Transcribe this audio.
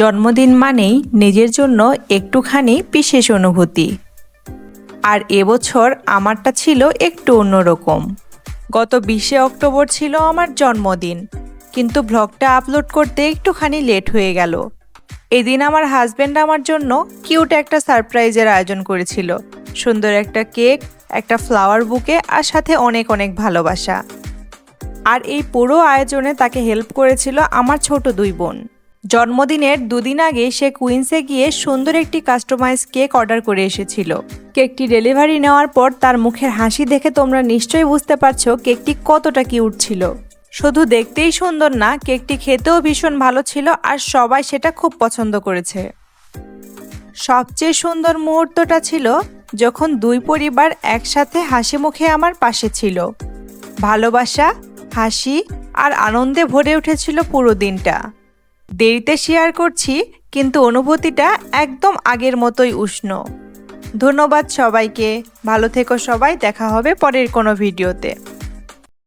জন্মদিন মানেই নিজের জন্য একটুখানি বিশেষ অনুভূতি। আর এবছর আমারটা ছিল একটু অন্যরকম। গত 20শে অক্টোবর ছিল আমার জন্মদিন, কিন্তু ব্লগটা আপলোড করতে একটুখানি লেট হয়ে গেল। এদিন আমার হাজব্যান্ড আমার জন্য কিউট একটা সারপ্রাইজের আয়োজন করেছিল। সুন্দর একটা কেক, একটা ফ্লাওয়ার বুকে আর সাথে অনেক অনেক ভালোবাসা। আর এই পুরো আয়োজনে তাকে হেল্প করেছিল আমার ছোট 2 বোন। জন্মদিনের 2 দিন আগে সে কুইন্সে গিয়ে সুন্দর একটি কাস্টমাইজ কেক অর্ডার করে এসেছিল। কেকটি ডেলিভারি নেওয়ার পর তার মুখের হাসি দেখে তোমরা নিশ্চয়ই বুঝতে পারছো কেকটি কতটা কিউট ছিল। শুধু দেখতেই সুন্দর না, কেকটি খেতেও ভীষণ ভালো ছিল আর সবাই সেটা খুব পছন্দ করেছে। সবচেয়ে সুন্দর মুহূর্তটা ছিল যখন 2 পরিবার একসাথে হাসি মুখে আমার পাশে ছিল। ভালোবাসা, হাসি আর আনন্দে ভরে উঠেছিল পুরো দিনটা। দেরিতে শেয়ার করছি, কিন্তু অনুভূতিটা একদম আগের মতোই উষ্ণ। ধন্যবাদ সবাইকে। ভালো থেকো সবাই, দেখা হবে পরের কোনো ভিডিওতে।